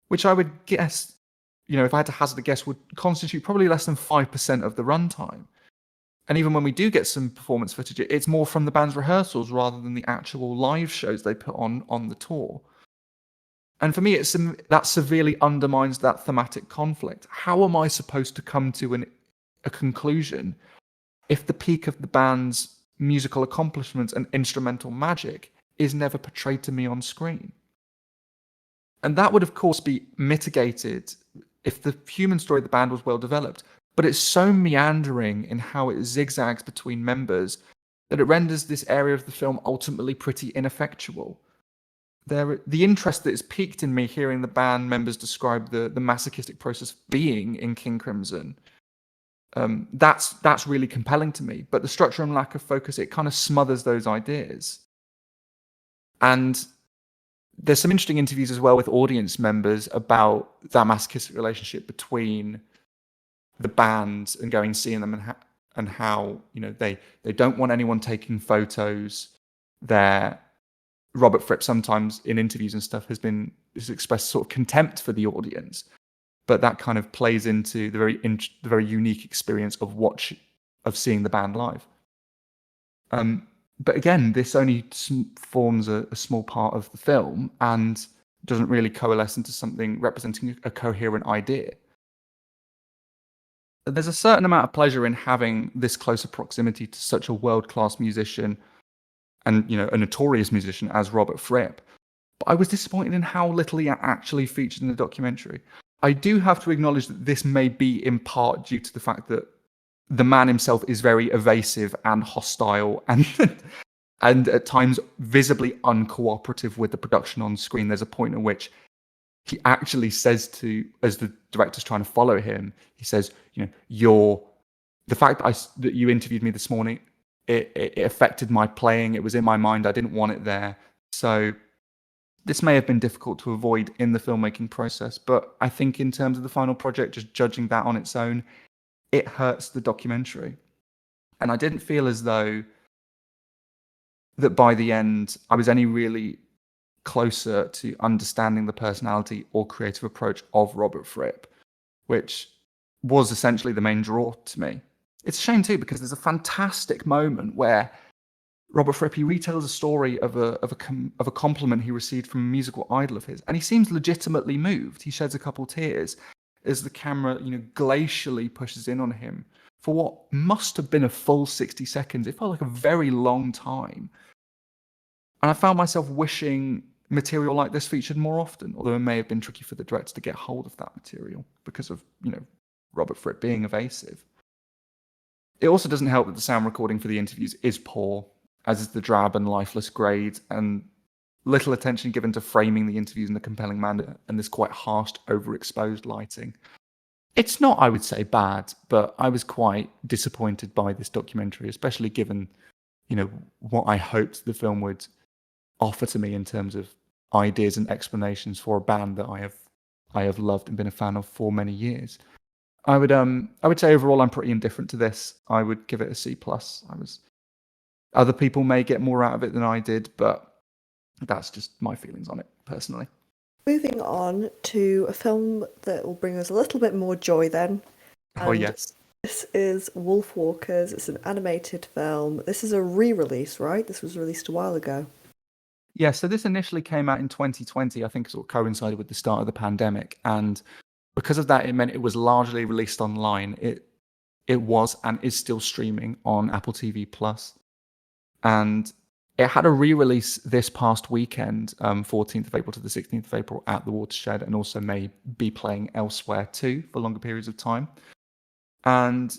which I would guess if I had to hazard a guess, would constitute probably less than 5% of the runtime. And even when we do get some performance footage, it's more from the band's rehearsals rather than the actual live shows they put on the tour. And for me, that severely undermines that thematic conflict. How am I supposed to come to a conclusion if the peak of the band's musical accomplishments and instrumental magic is never portrayed to me on screen? And that would, of course, be mitigated if the human story of the band was well developed. But it's so meandering in how it zigzags between members that it renders this area of the film ultimately pretty ineffectual. The interest that is piqued in me hearing the band members describe the masochistic process of being in King Crimson, that's really compelling to me. But the structure and lack of focus, it kind of smothers those ideas. And there's some interesting interviews as well with audience members about that masochistic relationship between the band and going and seeing them, and how they don't want anyone taking photos. Robert Fripp sometimes in interviews and stuff has expressed sort of contempt for the audience, but that kind of plays into the very unique experience of seeing the band live. But again, this only forms a small part of the film and doesn't really coalesce into something representing a coherent idea. There's a certain amount of pleasure in having this closer proximity to such a world-class musician and a notorious musician as Robert Fripp. But I was disappointed in how little he actually featured in the documentary. I do have to acknowledge that this may be in part due to the fact that the man himself is very evasive and hostile and at times visibly uncooperative with the production on screen. There's a point at which he actually says as the director's trying to follow him, he says, the fact that you interviewed me this morning, it affected my playing. It was in my mind. I didn't want it there. So this may have been difficult to avoid in the filmmaking process, but I think in terms of the final project, just judging that on its own, it hurts the documentary. And I didn't feel as though that by the end, I was any really closer to understanding the personality or creative approach of Robert Fripp, which was essentially the main draw to me. It's a shame too, because there's a fantastic moment where Robert Fripp, he retells a story of a compliment he received from a musical idol of his, and he seems legitimately moved. He sheds a couple tears as the camera, glacially pushes in on him for what must have been a full 60 seconds. It felt like a very long time. And I found myself wishing material like this featured more often, although it may have been tricky for the director to get hold of that material because of, Robert Fripp being evasive. It also doesn't help that the sound recording for the interviews is poor, as is the drab and lifeless grade, and little attention given to framing the interviews in a compelling manner, and this quite harsh, overexposed lighting. It's not, I would say, bad, but I was quite disappointed by this documentary, especially given, what I hoped the film would offer to me in terms of ideas and explanations for a band that I have loved and been a fan of for many years. I would say overall I'm pretty indifferent to this. I would give it a C+. Other people may get more out of it than I did, but that's just my feelings on it personally. Moving on to a film that will bring us a little bit more joy then. Oh, yes. This is Wolfwalkers. It's an animated film. This is a re-release, right? This was released a while ago. Yeah, so this initially came out in 2020, I think sort of coincided with the start of the pandemic. And because of that, it meant it was largely released online. It was and is still streaming on Apple TV Plus. And it had a re-release this past weekend, 14th of April to the 16th of April at the Watershed, and also may be playing elsewhere too for longer periods of time. And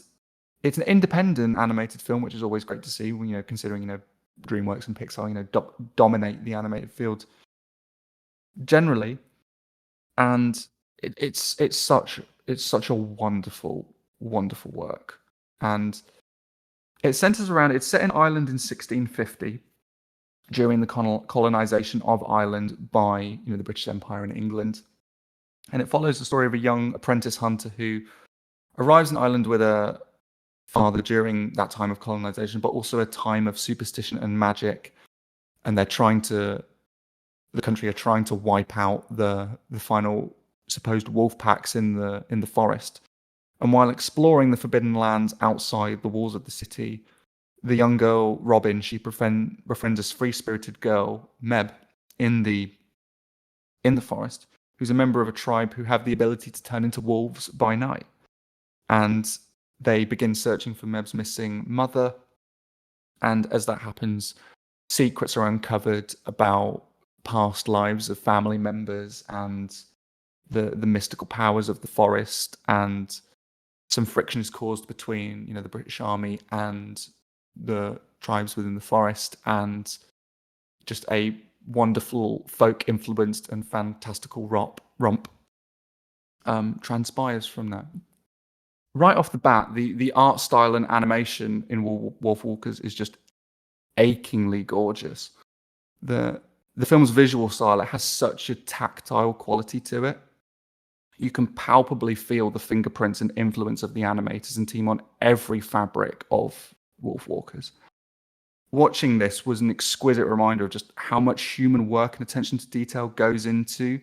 it's an independent animated film, which is always great to see, considering, DreamWorks and Pixar, dominate the animated field generally. And it's such a wonderful, wonderful work. And it's set in Ireland in 1650 during the colonization of Ireland by the British Empire and England. And it follows the story of a young apprentice hunter who arrives in Ireland with a father during that time of colonization, but also a time of superstition and magic. And the country are trying to wipe out the final supposed wolf packs in the forest. And while exploring the forbidden lands outside the walls of the city, the young girl Robin, she befriends this free-spirited girl Meb in the forest, who's a member of a tribe who have the ability to turn into wolves by night. And they begin searching for Meb's missing mother. And as that happens, secrets are uncovered about past lives of family members and the mystical powers of the forest, and some friction is caused between the British Army and the tribes within the forest, and just a wonderful folk influenced and fantastical romp transpires from that. Right off the bat, the art style and animation in Wolfwalkers is just achingly gorgeous. The film's visual style, it has such a tactile quality to it. You can palpably feel the fingerprints and influence of the animators and team on every fabric of Wolfwalkers. Watching this was an exquisite reminder of just how much human work and attention to detail goes into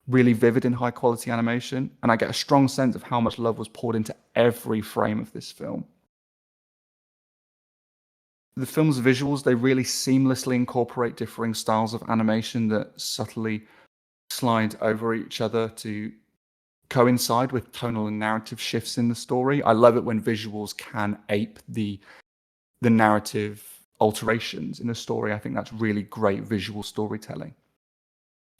really vivid and high quality animation, and I get a strong sense of how much love was poured into every frame of this film. The film's visuals, they really seamlessly incorporate differing styles of animation that subtly slide over each other to coincide with tonal and narrative shifts in the story. I love it when visuals can ape the narrative alterations in a story. I think that's really great visual storytelling.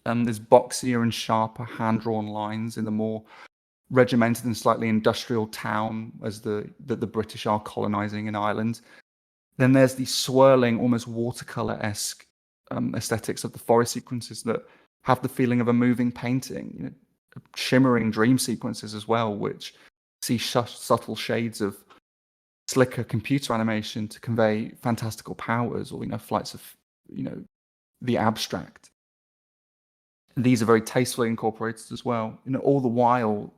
There's boxier and sharper hand-drawn lines in the more regimented and slightly industrial town as the British are colonizing in Ireland. Then there's the swirling, almost watercolor-esque aesthetics of the forest sequences that have the feeling of a moving painting. Shimmering dream sequences as well, which see subtle shades of slicker computer animation to convey fantastical powers, or flights of the abstract. These are very tastefully incorporated as well. All the while,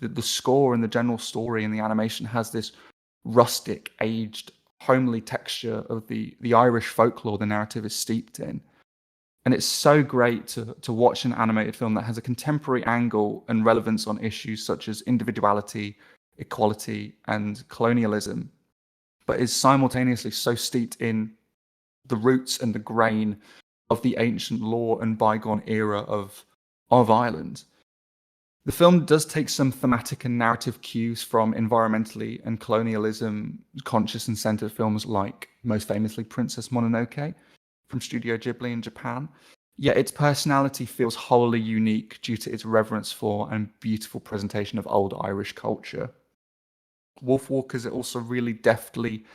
the score and the general story and the animation has this rustic, aged, homely texture of the Irish folklore the narrative is steeped in. And it's so great to watch an animated film that has a contemporary angle and relevance on issues such as individuality, equality, and colonialism, but is simultaneously so steeped in the roots and the grain of the ancient lore and bygone era of Ireland. The film does take some thematic and narrative cues from environmentally and colonialism conscious and centered films like, most famously, Princess Mononoke from Studio Ghibli in Japan. Yet its personality feels wholly unique due to its reverence for and beautiful presentation of old Irish culture. Wolfwalkers, it also really deftly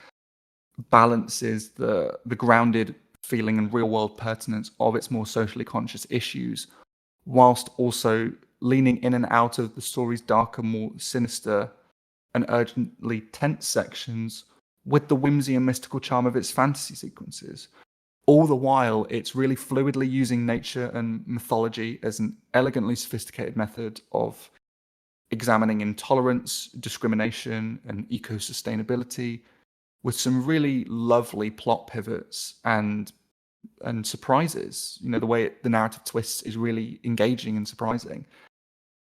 balances the grounded feeling and real-world pertinence of its more socially conscious issues, whilst also leaning in and out of the story's darker, more sinister and urgently tense sections with the whimsy and mystical charm of its fantasy sequences. All the while, it's really fluidly using nature and mythology as an elegantly sophisticated method of examining intolerance, discrimination, and eco-sustainability, with some really lovely plot pivots and surprises. The way the narrative twists is really engaging and surprising.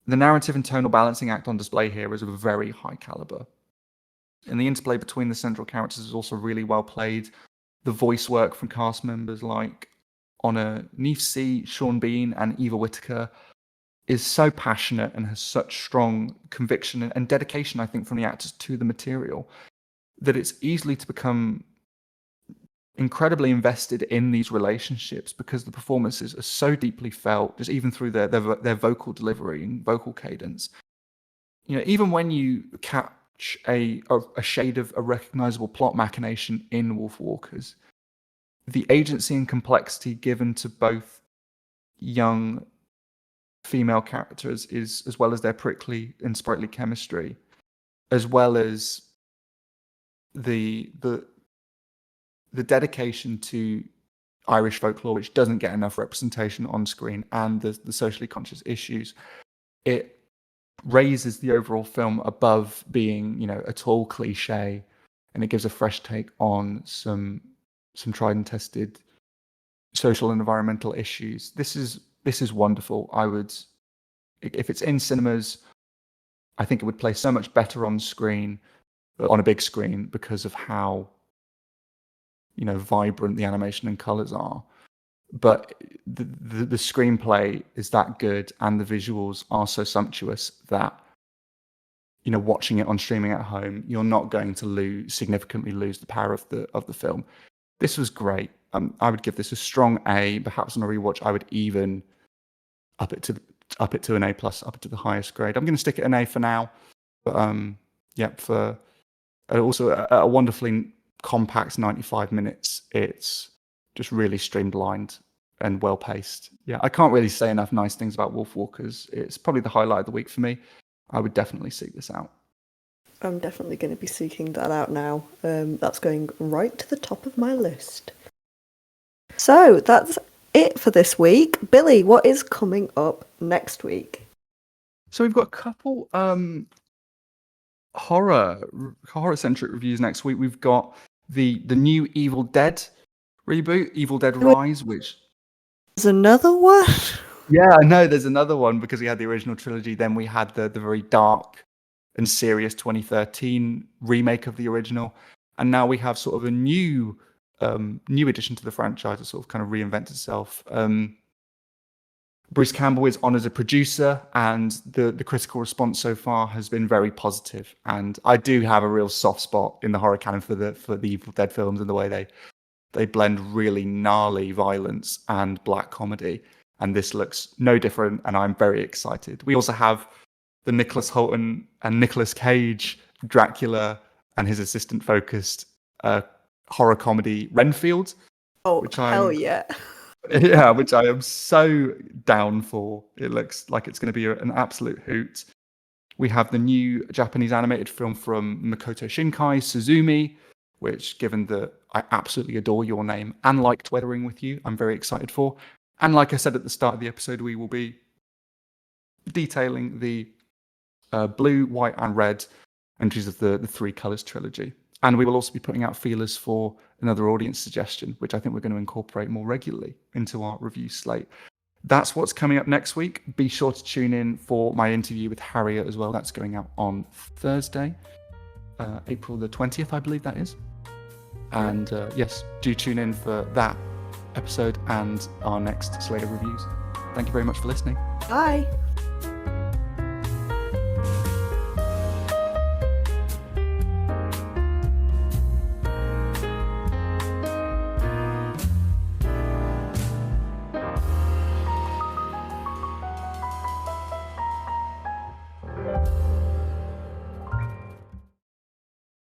The narrative and tonal balancing act on display here is of a very high caliber. And the interplay between the central characters is also really well played. The voice work from cast members like Honor Neefsey, Sean Bean, and Eva Whittaker is so passionate and has such strong conviction and dedication, I think, from the actors to the material, that it's easily to become incredibly invested in these relationships because the performances are so deeply felt, just even through their vocal delivery and vocal cadence. Even when you catch a shade of a recognizable plot machination in Wolfwalkers, the agency and complexity given to both young female characters is, as well as their prickly and sprightly chemistry, as well as the dedication to Irish folklore, which doesn't get enough representation on screen, and the socially conscious issues, it raises the overall film above being, a tall cliche, and it gives a fresh take on some tried and tested social and environmental issues. This is wonderful. I would if it's in cinemas, I think it would play so much better on a big screen, because of how, vibrant the animation and colors are. But the screenplay is that good, and the visuals are so sumptuous that, watching it on streaming at home, you're not going to significantly lose the power of the film. This was great. I would give this a strong A. Perhaps on a rewatch, I would even up it to an A+, up it to the highest grade. I'm going to stick it an A for now. But for also a wonderfully compact 95 minutes. It's just really streamlined and well paced. Yeah, I can't really say enough nice things about Wolfwalkers. It's probably the highlight of the week for me. I would definitely seek this out. I'm definitely going to be seeking that out now. That's going right to the top of my list. So that's it for this week. Billy, what is coming up next week? So we've got a couple horror-centric reviews next week. We've got the new Evil Dead reboot, Evil Dead Rise, which... There's another one? Yeah, I know there's another one, because we had the original trilogy, then we had the very dark and serious 2013 remake of the original, and now we have sort of a new addition to the franchise that sort of kind of reinvents itself. Bruce Campbell is on as a producer, and the critical response so far has been very positive. And I do have a real soft spot in the horror canon for the Evil Dead films, and the way they blend really gnarly violence and black comedy. And this looks no different, and I'm very excited. We also have the Nicholas Hoult and Nicolas Cage Dracula and his assistant focused horror comedy Renfield. Oh, hell yeah. Yeah, which I am so down for. It looks like it's going to be an absolute hoot. We have the new Japanese animated film from Makoto Shinkai, Suzumi, which, given that I absolutely adore Your Name and liked Weathering with You, I'm very excited for. And like I said at the start of the episode, we will be detailing the blue, white, and red entries of the Three Colors trilogy. And we will also be putting out feelers for another audience suggestion, which I think we're going to incorporate more regularly into our review slate. That's what's coming up next week. Be sure to tune in for my interview with Harriet as well. That's going out on Thursday, April the 20th, I believe that is. And yes, do tune in for that episode and our next slate of reviews. Thank you very much for listening. Bye.